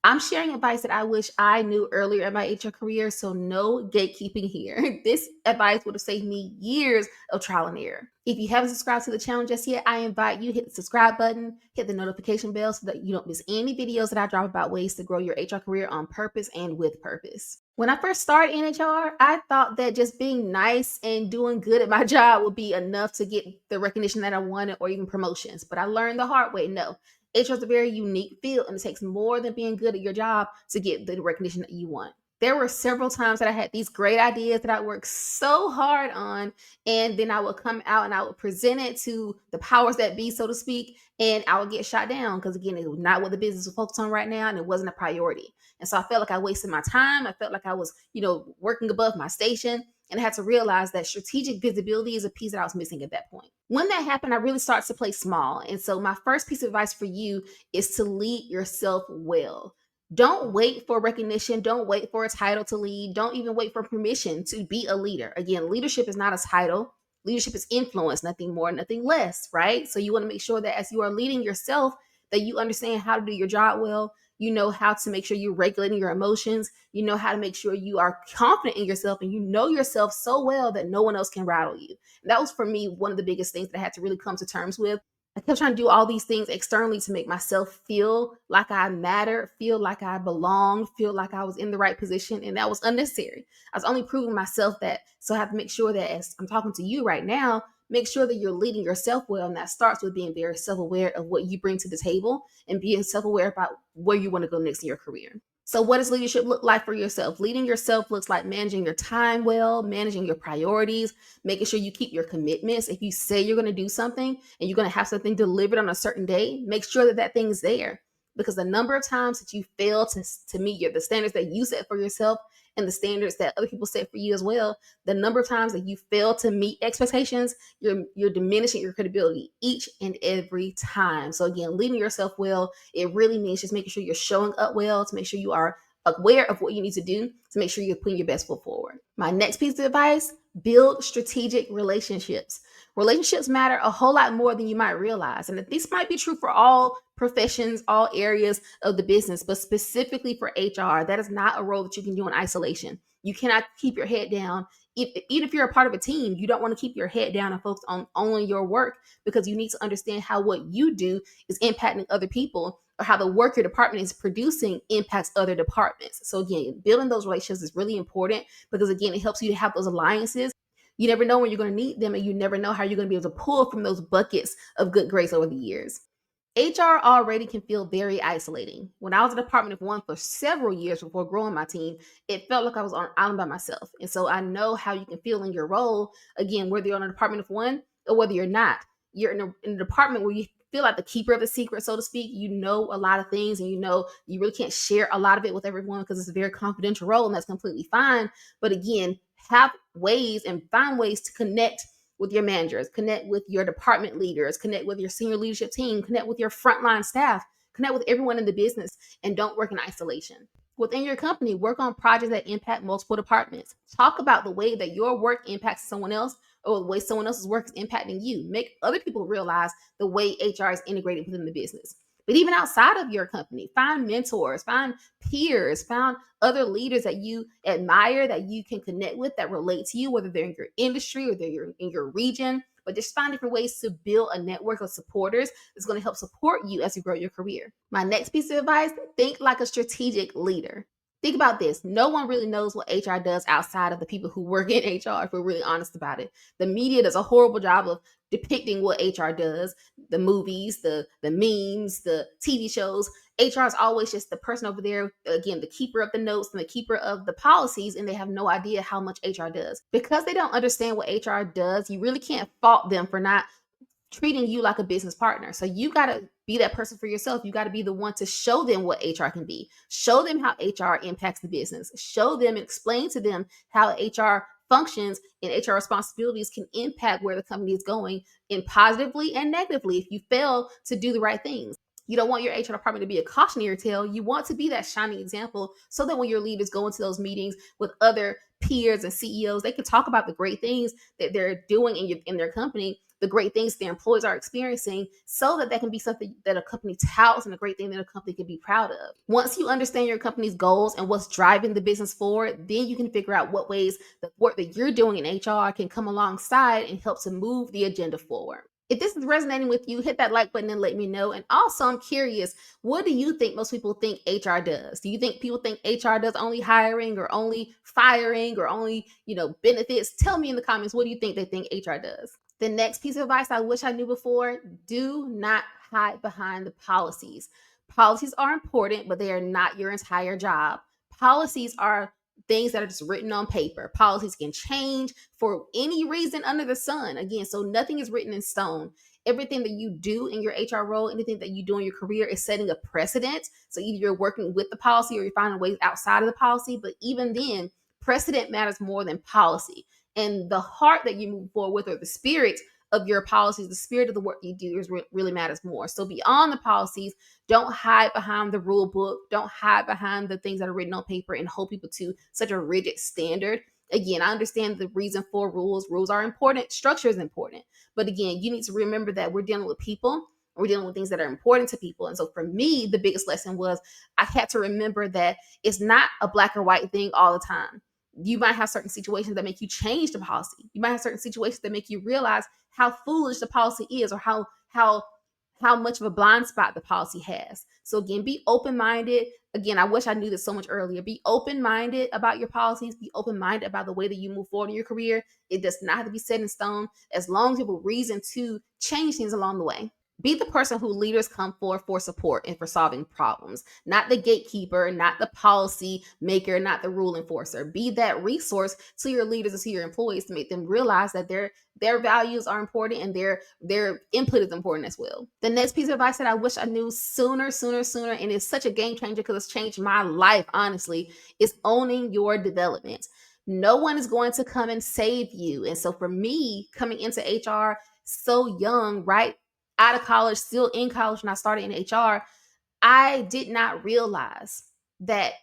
I'm sharing advice that I wish I knew earlier in my HR career, so no gatekeeping here. This advice would have saved me years of trial and error. If you haven't subscribed to the channel just yet, I invite you hit the subscribe button, hit the notification bell so that you don't miss any videos that I drop about ways to grow your HR career on purpose and with purpose. When I first started in HR, I thought that just being nice and doing good at my job would be enough to get the recognition that I wanted or even promotions. But I learned the hard way. No, HR is a very unique field, and it takes more than being good at your job to get the recognition that you want. There were several times that I had these great ideas that I worked so hard on, and then I would come out and I would present it to the powers that be, so to speak, and I would get shot down because, again, it was not what the business was focused on right now, and it wasn't a priority. And so I felt like I wasted my time. I felt like I was, working above my station. And I had to realize that strategic visibility is a piece that I was missing at that point. When that happened, I really started to play small. And so my first piece of advice for you is to lead yourself well. Don't wait for recognition. Don't wait for a title to lead. Don't even wait for permission to be a leader. Again, leadership is not a title. Leadership is influence, nothing more, nothing less, right? So you want to make sure that as you are leading yourself, that you understand how to do your job well. You know how to make sure you're regulating your emotions. You know how to make sure you are confident in yourself, and you know yourself so well that no one else can rattle you. And that was for me one of the biggest things that I had to really come to terms with. I kept trying to do all these things externally to make myself feel like I mattered, feel like I belonged, feel like I was in the right position. And that was unnecessary. I was only proving myself that. So I have to make sure that as I'm talking to you right now, make sure that you're leading yourself well. And that starts with being very self-aware of what you bring to the table and being self-aware about where you want to go next in your career. So what does leadership look like for yourself? Leading yourself looks like managing your time well, managing your priorities, making sure you keep your commitments. If you say you're going to do something and you're going to have something delivered on a certain day, make sure that that thing's there. Because the number of times that you fail to meet the standards that you set for yourself and the standards that other people set for you as well, the number of times that you fail to meet expectations, you're diminishing your credibility each and every time. So again, leading yourself well, it really means just making sure you're showing up well, to make sure you are aware of what you need to do to make sure you're putting your best foot forward. My next piece of advice: build strategic relationships. Relationships matter a whole lot more than you might realize. And this might be true for all professions, all areas of the business, but specifically for HR, that is not a role that you can do in isolation. You cannot keep your head down. Even if you're a part of a team, you don't want to keep your head down and focus on only your work, because you need to understand how what you do is impacting other people, or how the work your department is producing impacts other departments. So again, building those relationships is really important, because again, it helps you to have those alliances. You never know when you're going to need them, and you never know how you're going to be able to pull from those buckets of good grace over the years. HR already can feel very isolating. When I was a department of one for several years before growing my team, it felt like I was on an island by myself. And so I know how you can feel in your role, again, whether you're on a department of one or whether you're not. You're in a department where you feel like the keeper of the secret, so to speak. You know a lot of things, and you know you really can't share a lot of it with everyone because it's a very confidential role, and that's completely fine. But again, have ways and find ways to connect with your managers, connect with your department leaders, connect with your senior leadership team, connect with your frontline staff, connect with everyone in the business, and don't work in isolation. Within your company, work on projects that impact multiple departments. Talk about the way that your work impacts someone else, or the way someone else's work is impacting you. Make other people realize the way HR is integrated within the business. But even outside of your company, find mentors, find peers, find other leaders that you admire, that you can connect with, that relate to you, whether they're in your industry or they're in your region. But just find different ways to build a network of supporters that's going to help support you as you grow your career. My next piece of advice: think like a strategic leader. Think about this. No one really knows what HR does outside of the people who work in HR, if we're really honest about it. The media does a horrible job of depicting what HR does. The movies, the memes, the TV shows. HR is always just the person over there, again, the keeper of the notes and the keeper of the policies, and they have no idea how much HR does. Because they don't understand what HR does, you really can't fault them for not treating you like a business partner. So you got to be that person for yourself. You got to be the one to show them what HR can be. Show them how HR impacts the business. Show them and explain to them how HR functions and HR responsibilities can impact where the company is going, in positively and negatively, if you fail to do the right things. You don't want your HR department to be a cautionary tale. You want to be that shining example, so that when your leaders go into those meetings with other peers and CEOs, they can talk about the great things that they're doing in their company. the great things their employees are experiencing, so that can be something that a company touts and a great thing that a company can be proud of. Once you understand your company's goals and what's driving the business forward, then you can figure out what ways the work that you're doing in HR can come alongside and help to move the agenda forward. If this is resonating with you, hit that like button and let me know. And also, I'm curious, what do you think most people think HR does? Do you think people think HR does only hiring or only firing or only, benefits? Tell me in the comments, what do you think they think HR does? The next piece of advice I wish I knew before: do not hide behind the policies. Policies are important, but they are not your entire job. Policies are things that are just written on paper. Policies can change for any reason under the sun. Again, so nothing is written in stone. Everything that you do in your HR role, anything that you do in your career is setting a precedent. So either you're working with the policy or you're finding ways outside of the policy. But even then, precedent matters more than policy. And the heart that you move forward with, or the spirit of your policies, the spirit of the work you do, really matters more. So beyond the policies, don't hide behind the rule book. Don't hide behind the things that are written on paper and hold people to such a rigid standard. Again, I understand the reason for rules. Rules are important. Structure is important. But again, you need to remember that we're dealing with people. We're dealing with things that are important to people. And so for me, the biggest lesson was I had to remember that it's not a black or white thing all the time. You might have certain situations that make you change the policy. You might have certain situations that make you realize how foolish the policy is, or how much of a blind spot the policy has. So again, be open-minded. Again, I wish I knew this so much earlier. Be open-minded about your policies. Be open-minded about the way that you move forward in your career. It does not have to be set in stone, as long as you have a reason to change things along the way. Be the person who leaders come for support and for solving problems, not the gatekeeper, not the policy maker, not the rule enforcer. Be that resource to your leaders and to your employees to make them realize that their values are important and their input is important as well. The next piece of advice that I wish I knew sooner, and it's such a game changer because it's changed my life, honestly, is owning your development. No one is going to come and save you. And so for me, coming into HR so young, right out of college, still in college when I started in HR, I did not realize that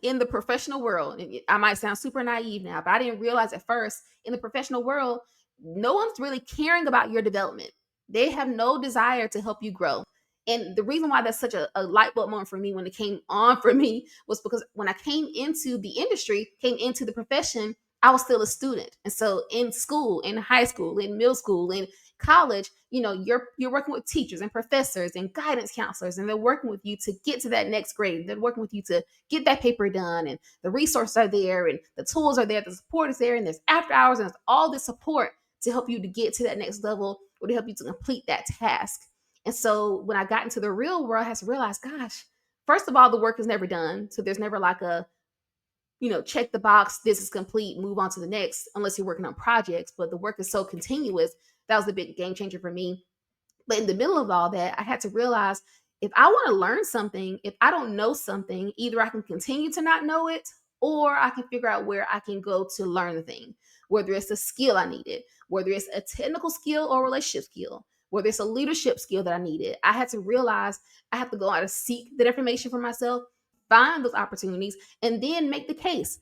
in the professional world, and I might sound super naive now, but I didn't realize at first, in the professional world, no one's really caring about your development. They have no desire to help you grow. And the reason why that's such a light bulb moment for me when it came on for me was because when I came into the industry, came into the profession, I was still a student. And so in school, in high school, in middle school, in college, you're working with teachers and professors and guidance counselors, and they're working with you to get to that next grade. They're working with you to get that paper done, and the resources are there and the tools are there, the support is there, and there's after hours and there's all this support to help you to get to that next level or to help you to complete that task. And so when I got into the real world, I had to realize, gosh, first of all, the work is never done. So there's never like a, check the box, this is complete, move on to the next, unless you're working on projects. But the work is so continuous. That was a big game changer for me. But in the middle of all that, I had to realize, if I want to learn something, if I don't know something, either I can continue to not know it, or I can figure out where I can go to learn the thing, whether it's a skill I needed, whether it's a technical skill or relationship skill, whether it's a leadership skill that I needed. I had to realize I have to go out and seek that information for myself, find those opportunities, and then make the case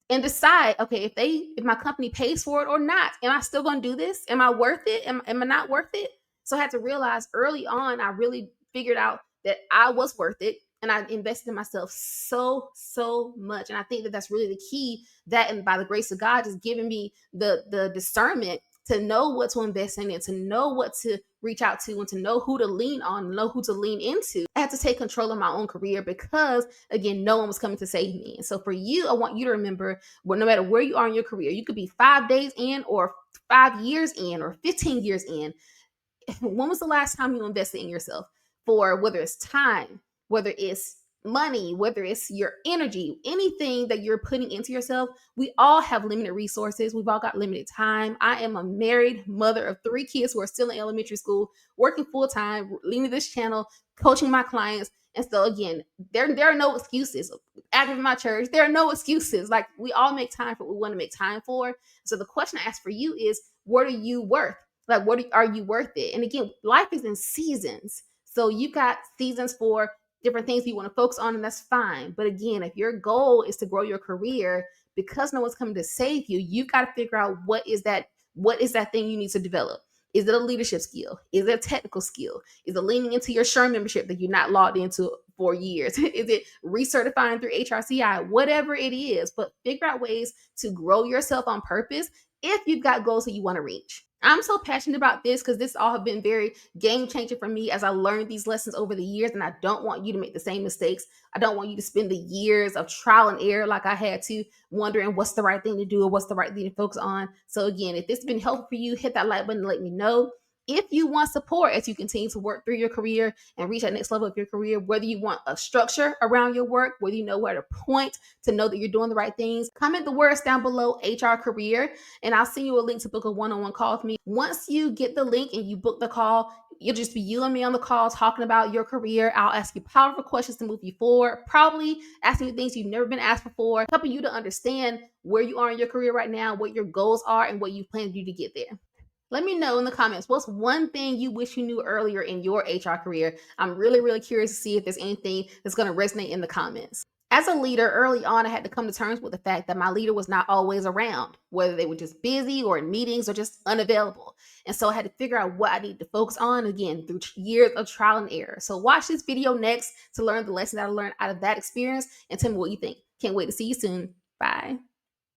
and decide, okay, if my company pays for it or not, am I still going to do this? Am I worth it? Am I not worth it? So I had to realize early on, I really figured out that I was worth it, and I invested in myself so much. And I think that that's really the key, that, and by the grace of God, just giving me the discernment to know what to invest in and to know what to reach out to and to know who to lean on and know who to lean into. I had to take control of my own career because, again, no one was coming to save me. And so for you, I want you to remember, well, no matter where you are in your career, you could be 5 days in or 5 years in or 15 years in. When was the last time you invested in yourself, for whether it's time, whether it's money, whether it's your energy, anything that you're putting into yourself? We all have limited resources. We've all got limited time. I am a married mother of 3 kids who are still in elementary school, working full time, leading this channel, coaching my clients. And so again, there are no excuses. Active in my church, there are no excuses. Like, we all make time for what we want to make time for. So the question I ask for you is, what are you worth? Like, are you worth it? And again, life is in seasons. So you got seasons for different things you want to focus on, and that's fine. But again, if your goal is to grow your career, because no one's coming to save you, you got to figure out what is that thing you need to develop. Is it a leadership skill? Is it a technical skill? Is it leaning into your SHRM membership that you're not logged into for years? Is it recertifying through HRCI? Whatever it is, but figure out ways to grow yourself on purpose if you've got goals that you want to reach. I'm so passionate about this because this all have been very game changing for me as I learned these lessons over the years, and I don't want you to make the same mistakes. I don't want you to spend the years of trial and error like I had to, wondering what's the right thing to do or what's the right thing to focus on. So again, if this has been helpful for you, hit that like button and let me know. If you want support as you continue to work through your career and reach that next level of your career, whether you want a structure around your work, whether you know where to point to know that you're doing the right things, comment the words down below HR career, and I'll send you a link to book a one-on-one call with me. Once you get the link and you book the call, you'll just be you and me on the call talking about your career. I'll ask you powerful questions to move you forward, probably asking you things you've never been asked before, helping you to understand where you are in your career right now, what your goals are, and what you plan to do to get there. Let me know in the comments, what's one thing you wish you knew earlier in your HR career? I'm really, really curious to see if there's anything that's going to resonate in the comments. As a leader, early on, I had to come to terms with the fact that my leader was not always around, whether they were just busy or in meetings or just unavailable. And so I had to figure out what I needed to focus on, again, through years of trial and error. So watch this video next to learn the lesson that I learned out of that experience and tell me what you think. Can't wait to see you soon. Bye.